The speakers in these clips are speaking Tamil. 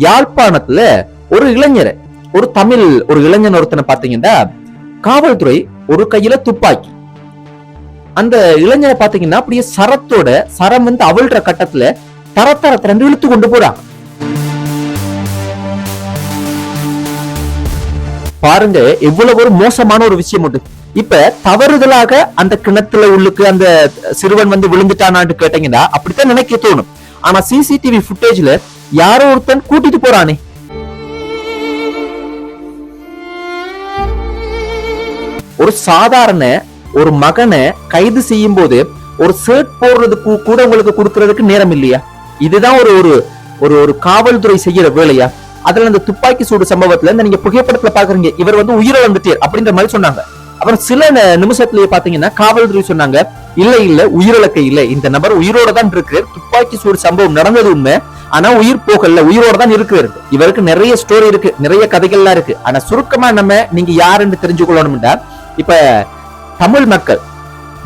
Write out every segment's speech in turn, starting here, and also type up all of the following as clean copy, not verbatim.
யாழ்ப்பாணத்துல ஒரு இளைஞரை, ஒரு இளைஞன் ஒருத்தனை பாத்தீங்கன்னா காவல்துறை ஒரு கையில துப்பாக்கி, அந்த இளைஞரை பாத்தீங்கன்னா அப்படியே சரம் வந்து அவிழ்ற கட்டத்துல தர இழுத்து கொண்டு போறாங்க. பாருங்க எவ்வளவு ஒரு மோசமான ஒரு விஷயம் உண்டு. இப்ப தவறுதலாக அந்த கிணத்துல உள்ளுக்கு அந்த சிறுவன் வந்து விழுந்துட்டானான்னு கேட்டீங்கன்னா அப்படித்தான் நினைக்க தோணும். ஆனா சிசிடிவி ஃபுட்டேஜ்ல யாரோ ஒருத்தன் கூட்டிட்டு போறானே. ஒரு சாதாரண ஒரு மகனை கைது செய்யும் போது ஒரு ஷர்ட் போடுறதுக்கு கூட உங்களுக்கு கொடுக்கறதுக்கு நேரம் இல்லையா? இதுதான் ஒரு காவல்துறை செய்யற வேலையா? அதுல அந்த துப்பாக்கி சூடு சம்பவத்துல நீங்க புகைப்படத்துல பாக்குறீங்க, இவர் வந்து உயிரிழந்துட்டார் அப்படின்ற மாதிரி சொன்னாங்க. அப்புறம் சில நிமிஷத்திலேயே பாத்தீங்கன்னா காவல்துறை சொன்னாங்க, இல்ல உயிரிழக்க இல்ல, இந்த நபர் உயிரோட தான் இருக்கு, துப்பாக்கி சூடு சம்பவம் நடந்தது உண்மை, ஆனா உயிர் போகல, உயிரோட தான் இருக்கிறது. இவருக்கு நிறைய ஸ்டோரி இருக்கு, நிறைய கதைகள்லாம் இருக்கு. ஆனா சுருக்கமா நீங்க யாருன்னு தெரிஞ்சுக்கொள்ளணும்டா, இப்ப தமிழ் மக்கள்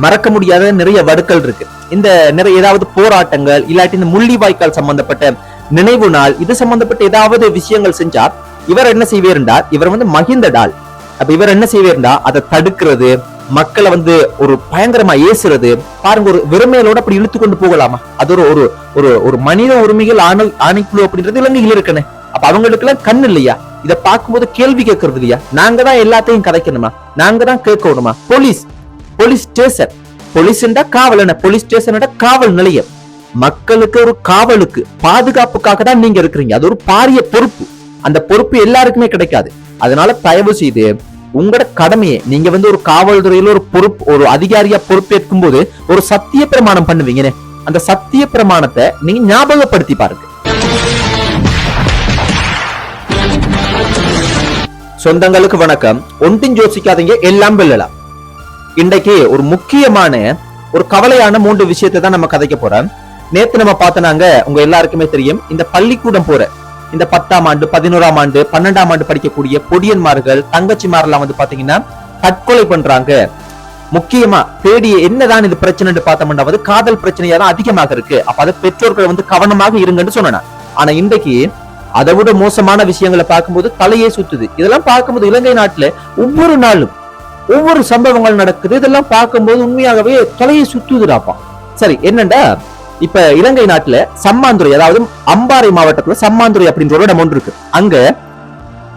மறக்க முடியாத நிறைய வடுக்கள் இருக்கு. இந்த நிறைய ஏதாவது போராட்டங்கள் இல்லாட்டி இந்த முள்ளிவாய்க்கால் சம்பந்தப்பட்ட நினைவு நாள், இது சம்பந்தப்பட்ட ஏதாவது விஷயங்கள் செஞ்சா இவர் என்ன செய்வாருண்டா, இவர் வந்து மகிழ்ந்தடால். அப்ப இவர் என்ன செய்வாருண்டா, அதை தடுக்கிறது, மக்களை வந்து ஒரு பயங்கரமா ஏசுறது. பாருங்க, ஒரு வெறுமையிலோட அப்படி இழுத்து கொண்டு போகலாமா? அது ஒரு மனித உரிமைகள் ஆணைக்குழு அப்படின்றது இலங்கையில் இருக்கணும். அப்ப அவங்களுக்கு எல்லாம் கண் இல்லையா? இதை பார்க்கும்போது கேள்வி கேட்கறது இல்லையா? நாங்க தான் எல்லாத்தையும் கதைக்கணுமா? நாங்க தான் கேட்கணுமா? போலீஸ் ஸ்டேஷன், போலீஸ்டா காவல், போலீஸ் ஸ்டேஷன் காவல் நிலையம், மக்களுக்கு ஒரு காவலுக்கு பாதுகாப்புக்காக தான் நீங்க இருக்கிறீங்க. அது ஒரு பாரிய பொறுப்பு. அந்த பொறுப்பு எல்லாருக்குமே கிடைக்காது. அதனால தயவு செய்து உங்களோட கடமையை நீங்க வந்து ஒரு காவல்துறையில ஒரு அதிகாரியா பொறுப்பேற்கும் போது ஒரு சத்திய பிரமாணம் பண்ணுவீங்க. அந்த சத்திய பிரமாணத்தை நீங்க ஞாபகப்படுத்தி பாருங்க. சொந்தங்களுக்கு வணக்கம். ஒன்றும் யோசிக்காதீங்க, எல்லாம் வெல்லலாம். இன்றைக்கு ஒரு முக்கியமான ஒரு கவலையான 3 விஷயத்தை தான் நம்ம கதைக்க போறோம். நேத்து நம்ம பார்த்தனாங்க, உங்க எல்லாருக்குமே தெரியும், இந்த பள்ளிக்கூடம் போற இந்த 10ஆம் ஆண்டு 11ஆம் ஆண்டு 12ஆம் ஆண்டு படிக்கக்கூடிய பொடியன்மார்கள் தங்கச்சிமாரெல்லாம் வந்து பாத்தீங்கன்னா தற்கொலை பண்றாங்க. முக்கியமா தேடி என்னதான் இது பிரச்சனை பார்த்தோம்னா வந்து காதல் பிரச்சனையா தான் அதிகமாக இருக்கு. அப்ப அதை பெற்றோர்கள் வந்து கவனமாக இருங்கன்னு சொன்னா. ஆனா இன்றைக்கு அதை விட மோசமான விஷயங்களை பார்க்கும்போது தலையே சுத்துது. இதெல்லாம் பார்க்கும்போது இலங்கை நாட்டுல ஒவ்வொரு நாளும் ஒவ்வொரு சம்பவங்கள் நடக்குது. இதெல்லாம் பார்க்கும்போது உண்மையாகவே தலையை சுத்துதுடாப்பா. சரி, என்னண்டா, இப்ப இலங்கை நாட்டுல சம்மாந்துறை, அதாவது அம்பாறை மாவட்டத்துல சம்மாந்துறை அப்படின்ற ஒரு இடம் ஒன்று இருக்கு. அங்க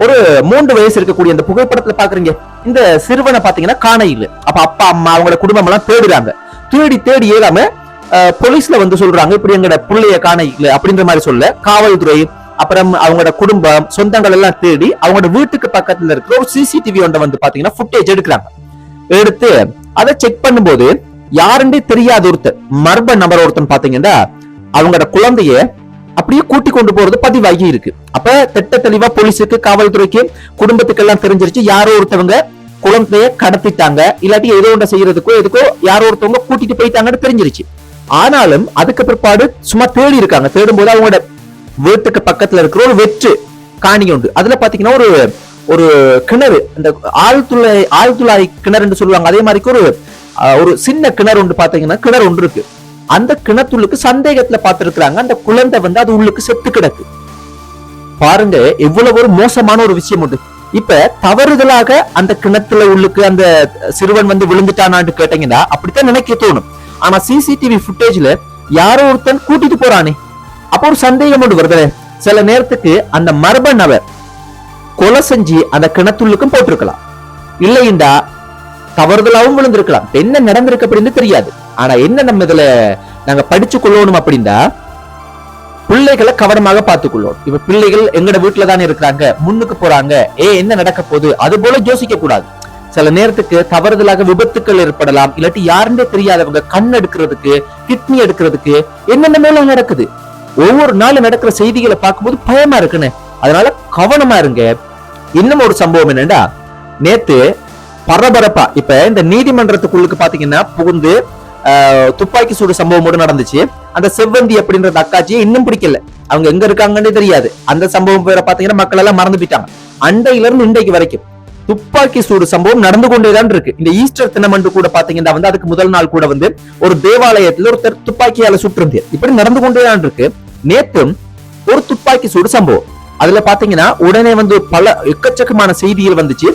ஒரு 3 வயசு இருக்கக்கூடிய அந்த புகைப்படத்துல பாக்குறீங்க, இந்த சிறுவனை பாத்தீங்கன்னா காணையில். அப்ப அப்பா அம்மா அவங்களோட குடும்பம் எல்லாம் தேடுறாங்க. தேடி ஏறாம போலீஸ்ல வந்து சொல்றாங்க, இப்படி எங்கட பிள்ளைய காணையில் அப்படின்ற மாதிரி சொல்ல காவல்துறை அப்புறம் அவங்களோட குடும்பம் சொந்தங்கள் எல்லாம் தேடி அவங்களோட வீட்டுக்கு பக்கத்துல இருக்கிற ஒரு சிசிடிவி ஒன்றை வந்து பாத்தீங்கன்னா ஃபுட்டேஜ் எடுக்கிறாங்க. எடுத்து அதை செக் பண்ணும்போது யாருன்னே தெரியாத ஒருத்தர், மர்ம நபர் ஒருத்தன் பாத்தீங்கன்னா அவங்களோட குழந்தைய அப்படியே கூட்டி கொண்டு போறது பதிவாகி இருக்கு. அப்ப திட்ட தெளிவா போலீஸுக்கு காவல்துறைக்கு குடும்பத்துக்கு எல்லாம் தெரிஞ்சிருச்சு, யாரோ ஒருத்தவங்க குழந்தைய கடத்திட்டாங்க, இல்லாட்டி ஏதோ ஒன்று செய்யறதுக்கோ எதுக்கோ யாரோ ஒருத்தவங்க கூட்டிட்டு போயிட்டாங்கன்னு தெரிஞ்சிருச்சு. ஆனாலும் அதுக்கு பிற்பாடு சும்மா தேடி இருக்காங்க. தேடும் போது அவங்களோட வீட்டுக்கு பக்கத்துல இருக்கிற ஒரு வெற்று காணி உண்டு. அதுல பாத்தீங்கன்னா ஒரு கிணறு, அந்த ஆழ்துளாய் கிணறுன்னு சொல்லுவாங்க. அதே மாதிரி ஒரு சின்ன கிணறு உண்டு. பாத்தீங்கன்னா கிணறு ஒன்று இருக்கு. அந்த கிணத்துள்ளுக்கு சந்தேகத்துல பார்த்திருக்கிறாங்க, அந்த குழந்தை வந்து அது உள்ளுக்கு செத்து கிடக்கு. பாருங்க எவ்வளவு ஒரு மோசமான ஒரு விஷயம் உண்டு. இப்ப தவறுதலாக அந்த கிணத்துல உள்ளுக்கு அந்த சிறுவன் வந்து விழுந்துட்டானான்னு கேட்டீங்கன்னா அப்படித்தான் நினைக்க தோணும். ஆனா சிசிடிவி ஃபுட்டேஜ்ல யாரோ ஒருத்தன் கூட்டிட்டு போறானே. அப்போ ஒரு சந்தேகம் ஒன்று வருது. சில நேரத்துக்கு அந்த மர்ம நபர் கொலை செஞ்சு அந்த கிணத்துள்ளுக்கும் போட்டிருக்கலாம், இல்லைண்டா தவறுதலாவும் விழுந்திருக்கலாம். என்ன நடந்திருக்கு அப்படின்னு தெரியாது. ஆனா என்ன நம்ம இதுல நாங்க படிச்சு கொள்ளணும் அப்படின்னா, பிள்ளைகளை கவனமாக பார்த்துக் கொள்ளணும். இப்ப பிள்ளைகள் எங்கட வீட்டுல தானே இருக்கிறாங்க, முன்னுக்கு போறாங்க, என்ன நடக்க போகுது, அது போல யோசிக்க கூடாது. சில நேரத்துக்கு தவறுதலாக விபத்துக்கள் ஏற்படலாம், இல்லாட்டி யாருன்னே தெரியாதவங்க கண் எடுக்கிறதுக்கு, கிட்னி எடுக்கிறதுக்கு என்னென்ன மேல நடக்குது. ஒவ்வொரு நாளும் நடக்கிற செய்திகளை பார்க்கும்போது பயமா இருக்குன்னு. அதனால கவனமா இருங்க. இன்னும் ஒரு சம்பவம் என்னன்னா, நேத்து பரபரப்பா இப்ப இந்த நீதிமன்றத்துக்குள்ளுக்கு பாத்தீங்கன்னா புகுந்து துப்பாக்கி சூடு சம்பவம் நடந்துச்சு. அந்த செவ்வந்தி அப்படின்ற அக்காச்சியை இன்னும் பிடிக்கல, அவங்க எங்க இருக்காங்கன்னு தெரியாது. அந்த சம்பவம் பேரை பாத்தீங்கன்னா மக்கள் எல்லாம் மறந்து போயிட்டாங்க. அண்டையில இருந்து இன்றைக்கு வரைக்கும் துப்பாக்கி சூடு சம்பவம் நடந்து கொண்டேதான் இருக்கு. இந்த ஈஸ்டர் தினமன்று கூட பாத்தீங்கன்னா வந்து அதுக்கு முதல் நாள் கூட வந்து ஒரு தேவாலயத்துல ஒருத்தர் துப்பாக்கியால சுட்டிருந்தார். இப்படி நடந்து கொண்டேதான் இருக்கு. நேற்றும் ஒரு துப்பாக்கி சூடு சம்பவம். அதுல பாத்தீங்கன்னா உடனே வந்து பல எக்கச்சக்கமான செய்திகள் வந்துச்சு.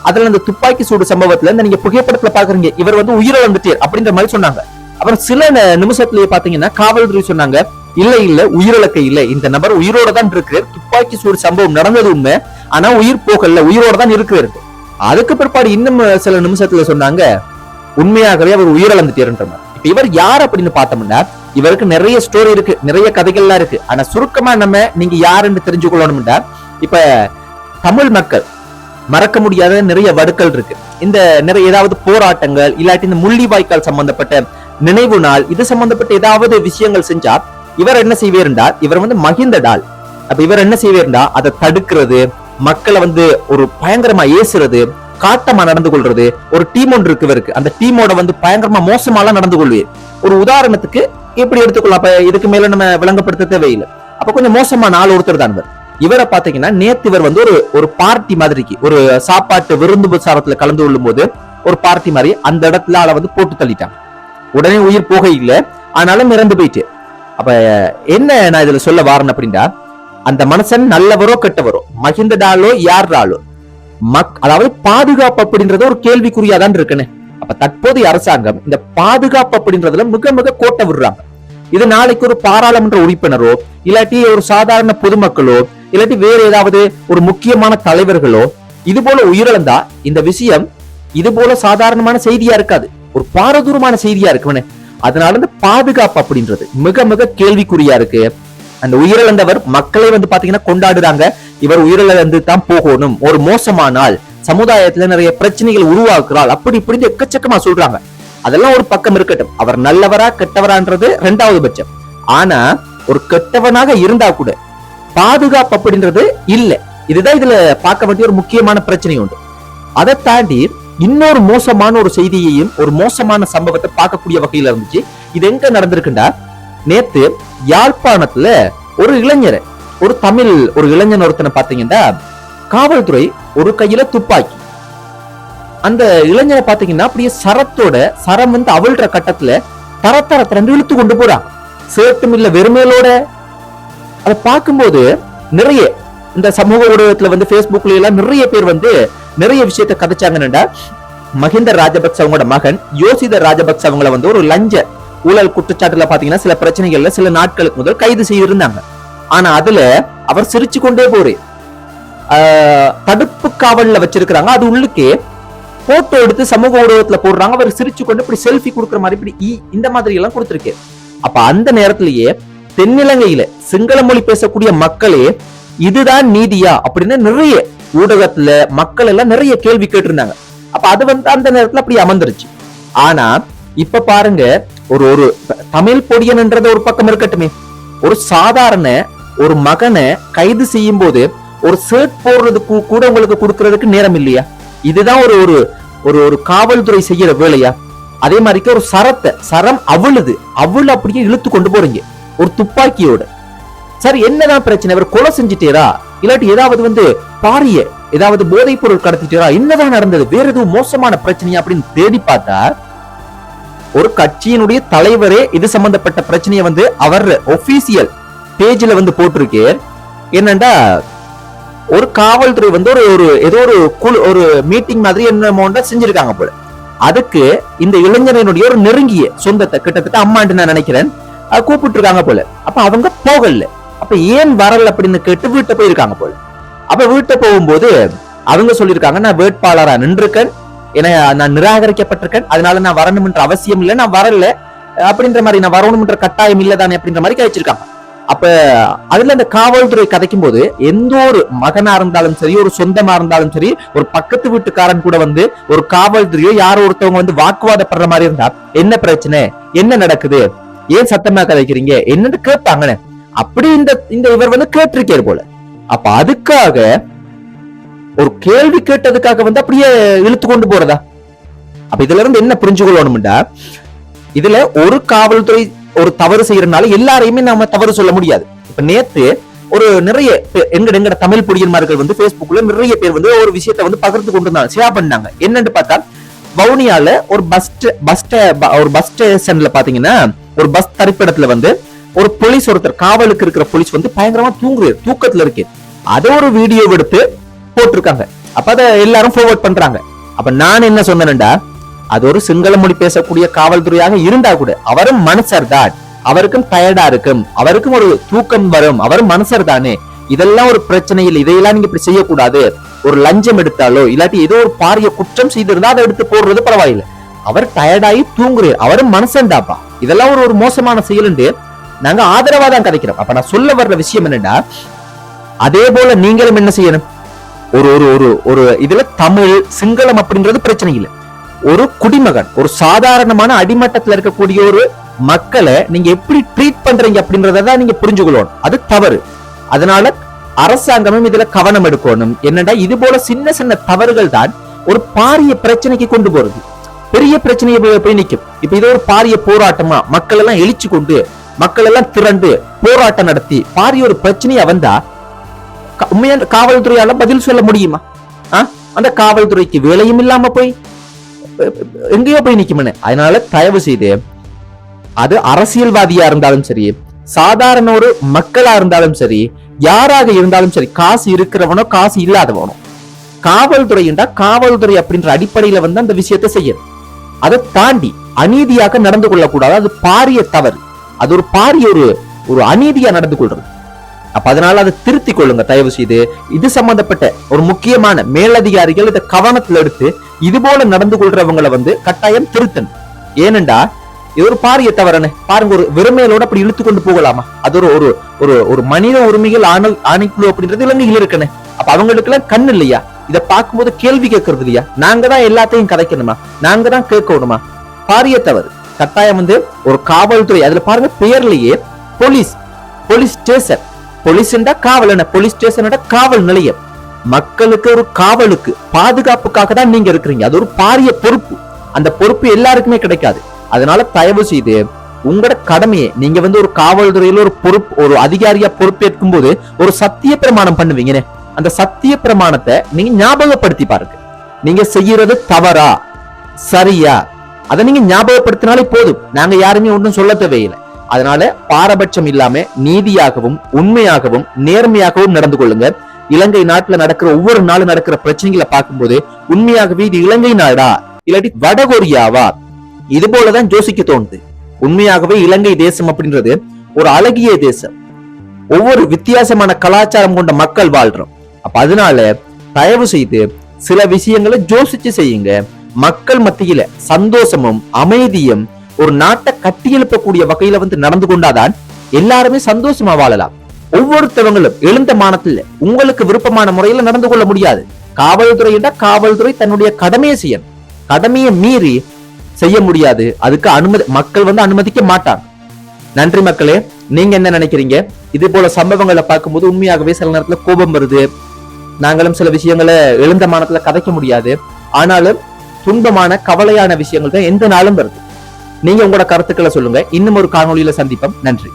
அதுல அந்த துப்பாக்கி சூடு சம்பவத்துல நீங்க புகைப்படத்துல பாக்குறீங்க, இவர் வந்து உயிரிழந்துட்டார் அப்படின்ற மாதிரி சொன்னாங்க. அப்புறம் சில நிமிஷத்திலேயே பாத்தீங்கன்னா காவல்துறை சொன்னாங்க, இல்ல உயிரிழக்க இல்ல, இந்த நபர் உயிரோட தான் இருக்கிறார், துப்பாக்கி சூடு சம்பவம் நடந்தது உண்மை, ஆனா உயிர் போகல, உயிரோட தான் இருக்கிறார். அதுக்கு பிற்பாடு இன்னும் சில நிமிஷத்துல சொன்னாங்க, உண்மையாகவே அவர் உயிரிழந்துட்டாருன்ற மாதிரி. இப்ப இவர் யார் அப்படின்னு பார்த்தோம்னா, இவருக்கு நிறைய ஸ்டோரி இருக்கு, நிறைய கதைகள்லாம் இருக்கு. ஆனா சுருக்கமா நீங்க யாருன்னு தெரிஞ்சுக்கொள்ளணும்டா, இப்ப தமிழ் மக்கள் மறக்க முடியாத நிறைய வடுக்கள் இருக்கு. இந்த நிறைய ஏதாவது போராட்டங்கள் இல்லாட்டி இந்த முள்ளிவாய்க்கால் சம்பந்தப்பட்ட நினைவு நாள், இது சம்பந்தப்பட்ட ஏதாவது விஷயங்கள் செஞ்சா இவர் என்ன செய்வாருண்டா, இவர் வந்து மகிந்தடால். அப்ப இவர் என்ன செய்வாருண்டா, அதை தடுக்கிறது, மக்களை வந்து ஒரு பயங்கரமா ஏசுறது, காட்டமா நடந்து கொள்றது. ஒரு டீம் ஒன்று இருக்கு இவருக்கு, அந்த டீமோட வந்து பயங்கரமா மோசமாலாம் நடந்து கொள்வார். ஒரு உதாரணத்துக்கு எப்படி எடுத்துக்கொள்ளலாம், அப்ப இதுக்கு மேல நம்ம விளங்கப்படுத்த தேவையில்லை. அப்ப கொஞ்சம் மோசமான ஆள் ஒருத்தர் தான் இவரை பாத்தீங்கன்னா, நேத்து இவர் வந்து ஒரு பார்ட்டி மாதிரிக்கு ஒரு சாப்பாட்டு விருந்து பிரச்சாரத்துல கலந்து கொள்ளும் போது ஒரு பார்ட்டி மாதிரி அந்த இடத்துல ஆளை வந்து போட்டு தள்ளிட்டாங்க. உடனே உயிர் போக இல்லை, ஆனாலும் இறந்து போயிட்டு. அப்ப என்ன நான் இதுல சொல்ல வாரேன் அப்படின்னா, அந்த மனுஷன் நல்லவரோ கெட்டவரோ, மகிந்தடாலோ யாராலோ, அதாவது பாதுகாப்பு அப்படின்றது ஒரு கேள்விக்குறியாதான் இருக்குன்னு. அப்ப தற்போதைய அரசாங்கம் இந்த பாதுகாப்பு அப்படின்றதுல மிக மிக கோட்டை விடுறாங்க. இது நாளைக்கு ஒரு பாராளுமன்ற உறுப்பினரோ இல்லாட்டி ஒரு சாதாரண பொதுமக்களோ இல்லாட்டி வேற ஏதாவது ஒரு முக்கியமான தலைவர்களோ இது போல உயிரிழந்தா இந்த விஷயம் இது போல சாதாரணமான செய்தியா இருக்காது, ஒரு பாரதூரமான செய்தியா இருக்குன்னு. அதனால இந்த பாதுகாப்பு அப்படின்றது மிக மிக கேள்விக்குறியா இருக்கு. அந்த உயிரிழந்தவர் மக்களை வந்து பாத்தீங்கன்னா கொண்டாடுறாங்க, இவர் உயிரிழந்து தான் போகணும், ஒரு மோசமானால் சமுதாயத்துல நிறைய பிரச்சனைகள் உருவாக்குறாள், அப்படி இப்படி எக்கச்சக்கமா சொல்றாங்க. அதெல்லாம் ஒரு பக்கம் இருக்கட்டும், அவர் நல்லவரா கெட்டவரான்றது இரண்டாவது பட்சம். ஆனா ஒரு கெட்டவனாக இருந்தா கூட பாதுகாப்பு அப்படின்றது இல்ல. இதுதான் இதுல பார்க்க வேண்டிய ஒரு முக்கியமான பிரச்சனை உண்டு. அதை தாண்டி இன்னொரு மோசமான ஒரு செய்தியையும் ஒரு மோசமான சம்பவத்தை பார்க்கக்கூடிய வகையில இருந்துச்சு. இது எங்க நடந்திருக்குண்டா, நேத்து யாழ்ப்பாணத்துல ஒரு இளைஞர், ஒரு தமிழ் ஒரு இளைஞன் ஒருத்தனை பாத்தீங்கன்னா, காவல்துறை ஒரு கையில துப்பாக்கி, அந்த இளைஞரை பாத்தீங்கன்னா அப்படியே சரம் வந்து அவிழ்ற கட்டத்துல தரத்தர இழுத்து கொண்டு போறாங்க. சேட்டும் இல்ல வெறுமையிலோட. அதை பார்க்கும்போது நிறைய இந்த சமூக ஊடகத்துல வந்து Facebookல எல்லாம் நிறைய பேர் வந்து நிறைய விஷயத்தை கதைச்சாங்கன்னா, மஹிந்த ராஜபக்ச அவங்களோட மகன் யோசித ராஜபக்ச அவங்களை வந்து ஒரு லஞ்ச ஊழல் குற்றச்சாட்டுல பாத்தீங்கன்னா சில பிரச்சனைகள்ல சில நாட்களுக்கு முதல் கைது செய்திருந்தாங்க. ஆனா அதுல அவர் சிரிச்சு கொண்டே போறே, தடுப்பு காவல்ல வச்சிருக்கிறாங்க, அது உள்ளுக்கே போட்டோ எடுத்து சமூக ஊடகத்துல போடுறாங்க, அவர் சிரிச்சு கொண்டு இப்படி செல்ஃபி கொடுக்குற மாதிரி இப்படி இந்த மாதிரி எல்லாம் கொடுத்திருக்கு. அப்ப அந்த நேரத்திலேயே தென்னிலங்கையில சிங்கள மொழி பேசக்கூடிய மக்களே இதுதான் நீதியா அப்படின்னு நிறைய ஊடகத்துல மக்கள் எல்லாம் நிறைய கேள்வி கேட்டிருந்தாங்க. அப்ப அது வந்து அந்த நேரத்துல அப்படி அமர்ந்துருச்சு. ஆனா இப்ப பாருங்க, ஒரு தமிழ் பொடியன்ன்றது ஒரு பக்கம் இருக்கட்டுமே, ஒரு சாதாரண ஒரு மகனை கைது செய்யும் போது ஒரு ஷர்ட் போடுறதுக்கு கூட உங்களுக்கு கொடுக்கறதுக்கு நேரம் இல்லையா? இதுதான் ஒரு ஒரு காவல்துறை செய்யற வேலையா? அதே மாதிரிக்கு ஒரு சரம் அவிழுது அப்படியே இழுத்து கொண்டு போறீங்க ஒரு துப்பாக்கியோட. சரி, என்னதான் பிரச்சனை? அவர் கொலை செஞ்சுட்டேரா இல்லாட்டி ஏதாவது வந்து பாரிய ஏதாவது போதைப் பொருள் கடத்திட்டேரா, என்னதான் நடந்தது, வேற எதுவும் மோசமான பிரச்சனையா அப்படின்னு தேடி பார்த்தா ஒரு கட்சியினுடைய தலைவரே இது சம்பந்தப்பட்ட பிரச்சனையை வந்து அவர் ஒபிஷியல் பேஜ்ல வந்து போட்டிருக்கு. என்னண்டா, ஒரு காவல்துறை வந்து ஒரு ஏதோ ஒரு குழு ஒரு மீட்டிங் மாதிரி என்ன செஞ்சிருக்காங்க போல. அதுக்கு இந்த இளைஞனுடைய ஒரு நெருங்கிய சொந்தத்தை கிட்டத்தட்ட அம்மாண்டு நான் நினைக்கிறேன் கூப்பிட்டு இருக்காங்க போல. அப்ப அவங்க போகல. அப்ப ஏன் வரல அப்படின்னு கேட்டு வீட்டை போயிருக்காங்க போல. அப்ப வீட்டை போகும்போது அவங்க சொல்லியிருக்காங்க, நான் வேட்பாளரா நின்றுக்கேன், ஏன்னா நான் நிராகரிக்கப்பட்டிருக்கேன், அதனால நான் வரணும்ன்ற அவசியம் இல்லை, நான் வரல அப்படின்ற மாதிரி, நான் வரணும்ன்ற கட்டாயம் இல்லதானே அப்படின்ற மாதிரி கழிச்சிருக்காங்க. அப்ப அதுல இந்த காவல்துறை கதைக்கும் போது எந்த ஒரு மகனா இருந்தாலும் சரி, ஒரு சொந்தமா இருந்தாலும் சரி, ஒரு பக்கத்து வீட்டுக்காரன் கூட வந்து ஒரு காவல்துறையோ யாரோ ஒருத்தவங்க வந்து வாக்குவாதப்படுற மாதிரி இருந்தா, என்ன பிரச்சனை, என்ன நடக்குது, ஏன் சத்தமா கதைக்கிறீங்க என்னன்னு கேட்பாங்கன்னு. அப்படி இந்த இவர் வந்து கேட்டிருக்காரு போல. அப்ப அதுக்காக ஒரு கேள்வி கேட்டதுக்காக வந்து அப்படியே இழுத்து கொண்டு போறதா? அப்ப இதுல இருந்து என்ன புரிஞ்சுக்கொள்ளணும்டா, இதுல ஒரு காவல்துறை ஒரு தவறு செய்யறதுனால எல்லாரையுமே நாம தவறு சொல்ல முடியாது. இப்ப நேத்து ஒரு நிறைய எங்கட தமிழ் பொடியன்மார்கள் வந்து Facebookல நிறைய பேர் வந்து ஒரு விஷயத்தை வந்து பகிர்ந்து கொண்டு இருந்தாங்க, ஷேர் பண்ணாங்க. என்னன்னு பார்த்தா, வவுனியால ஒரு பஸ் ஸ்டேஷன்ல பாத்தீங்கன்னா ஒரு பஸ் தரிப்பிடத்துல வந்து ஒரு போலீஸ் ஒருத்தர், காவலுக்கு இருக்கிற போலீஸ் வந்து பயங்கரமா தூக்கத்துல இருக்கு. அதை ஒரு வீடியோ எடுத்து போட்டிருக்காங்க. அப்ப அதை எல்லாரும் ஃபார்வர்ட் பண்றாங்க. அப்ப நான் என்ன சொன்னேன்டா, அது ஒரு சிங்கள மொழி பேசக்கூடிய காவல்துறையாக இருந்தா கூட அவரும் மனுஷர் தான், அவருக்கும் டயர்டா இருக்கும், அவருக்கும் ஒரு தூக்கம் வரும், அவரும் மனுஷர் தானே, இதெல்லாம் ஒரு பிரச்சனை இல்லை, இதையெல்லாம் நீங்க இப்படி செய்யக்கூடாது. ஒரு லஞ்சம் எடுத்தாலோ இல்லாட்டி ஏதோ ஒரு பாரிய குற்றம் செய்திருந்தா அதை எடுத்து போடுறது பரவாயில்லை, அவர் டயர்டாகி தூங்குறாரு, அவரும் மனுஷன்டாப்பா, இதெல்லாம் ஒரு மோசமான செயல் நாங்க ஆதரவா தான் கதைக்கிறோம். அப்ப நான் சொல்ல வர்ற விஷயம் என்னன்னா, அதே போல நீங்களும் என்ன செய்யணும், ஒரு ஒரு ஒரு ஒரு இதுல தமிழ் சிங்களம் அப்படின்றது பிரச்சனை இல்லை, ஒரு குடிமகன், ஒரு சாதாரணமான அடிமட்டத்துல இருக்கக்கூடிய ஒரு மக்களை நீங்க எப்படி ட்ரீட் பண்றீங்க அப்படின்றதான் நீங்க புரிஞ்சுக்கணும். அது தவறு. அதனால அரசாங்கமும் இதுல கவனம் எடுக்கணும். என்னடா, இது போல சின்ன சின்ன தவறுகள் தான் ஒரு பாரிய பிரச்சனைக்கு கொண்டு போறது, பெரிய பிரச்சனையை போய் நிற்கும். இப்ப இது ஒரு பாரிய போராட்டமா மக்கள் எல்லாம் எழுச்சி கொண்டு மக்கள் எல்லாம் திரண்டு போராட்டம் நடத்தி பாரிய ஒரு பிரச்சனையா வந்தா உண்மையான காவல்துறையால பதில் சொல்ல முடியுமா? அந்த காவல்துறைக்கு வேலையும் இல்லாம போய் எங்கேயோ போய் நிக்குமே. அதனால தயவு செய்து அது அரசியல்வாதியா இருந்தாலும் சரி, சாதாரண ஒரு மக்களா இருந்தாலும் சரி, யாராக இருந்தாலும் சரி, காசு இருக்கிறவனோ காசு இல்லாதவனோ, காவல்துறை என்றா காவல்துறை அப்படின்ற அடிப்படையில வந்து அந்த விஷயத்தை செய்யணும். அதை தாண்டி அநீதியாக நடந்து கொள்ளக்கூடாது. அது பாரிய தவறு, அது ஒரு பாரிய ஒரு அநீதியா நடந்து கொள்றது. அப்ப அதனால அதை திருத்திக் கொள்ளுங்க தயவு செய்து. இது சம்பந்தப்பட்ட ஒரு முக்கியமான மேலதிகாரிகள் இதை கவனத்தில் எடுத்து இது போல நடந்து கொள்றவங்களை வந்து கட்டாயம் திருத்தணும். ஏனென்றா இது ஒரு பாரிய தவறானே பாருங்க, ஒரு வெறுமையிலோட அப்படி இழுத்து கொண்டு போகலாமா? அது ஒரு ஒரு ஒரு மனித உரிமைகள் ஆணைக்குழு அப்படின்றது இலங்கையில் இருக்குன்னு. அப்ப அவங்களுக்கு எல்லாம் கண்ணு இல்லையா? இதை பார்க்கும்போது கேள்வி கேட்கறது இல்லையா? நாங்க தான் எல்லாத்தையும் கதைக்கணுமா? நாங்க தான் கேட்கணுமா? பாரிய தவறு. கட்டாயம் வந்து ஒரு காவல்துறை, அதுல பாருங்க பெயர்லயே போலீஸ் ஸ்டேஷன், போலீஸ் காவல், போலீஸ் ஸ்டேஷன் காவல் நிலையம். மக்களுக்கு ஒரு காவலுக்கு பாதுகாப்புக்காக தான் நீங்க இருக்கிறீங்க. அது ஒரு பாரிய பொறுப்பு. அந்த பொறுப்பு எல்லாருக்குமே கிடைக்காது. அதனால தயவு செய்து உங்களோட கடமையை நீங்க வந்து ஒரு காவல்துறையில ஒரு பொறுப்பு, ஒரு அதிகாரியா பொறுப்பேற்கும் போது ஒரு சத்திய பிரமாணம் பண்ணுவீங்க. அந்த சத்திய பிரமாணத்தை நீங்க ஞாபகப்படுத்தி பாருங்க. நீங்க செய்யறது தவறா சரியா அதை நீங்க ஞாபகப்படுத்தினாலே போதும். நாங்க யாருமே ஒன்றும் சொல்ல தேவையில்லை. அதனால பாரபட்சம் இல்லாம நீதியாகவும் உண்மையாகவும் நேர்மையாகவும் நடந்து கொள்ளுங்க. இலங்கை நாட்டுல நடக்கிற ஒவ்வொரு நாளும் நடக்கிற பிரச்சனைகளை பார்க்கும்போது உண்மையாகவே இது இலங்கை நாடா இல்லாட்டி வடகொரியாவா, இது போலதான் யோசிக்க தோணுது. உண்மையாகவே இலங்கை தேசம் அப்படின்றது ஒரு அழகிய தேசம், ஒவ்வொரு வித்தியாசமான கலாச்சாரம் கொண்ட மக்கள் வாழ்றோம். அப்ப அதனால தயவு செய்து சில விஷயங்களை யோசிச்சு செய்யுங்க. மக்கள் மத்தியில சந்தோஷமும் அமைதியும் ஒரு நாட்டை கட்டியெழுப்பக்கூடிய வகையில வந்து நடந்து கொண்டாதான் எல்லாருமே சந்தோஷமா வாழலாம். ஒவ்வொருத்தவங்களும் எழுந்த மானத்துல உங்களுக்கு விருப்பமான முறையில நடந்து கொள்ள முடியாது. காவல்துறை காவல்துறை தன்னுடைய கடமையை செய்யணும். கடமையை மீறி செய்ய முடியாது. அதுக்கு அனுமதி மக்கள் வந்து அனுமதிக்க மாட்டாங்க. நன்றி மக்களே. நீங்க என்ன நினைக்கிறீங்க? இது போல சம்பவங்களை பார்க்கும்போது உண்மையாகவே சில நேரத்துல கோபம் வருது. நாங்களும் சில விஷயங்களை எழுந்த மானத்துல கதைக்க முடியாது. ஆனாலும் துன்பமான கவலையான விஷயங்கள் தான் எந்த நாளும் வருது. நீங்க உங்களோட கருத்துக்களை சொல்லுங்க. இன்னும் ஒரு காணொலியில சந்திப்போம். நன்றி.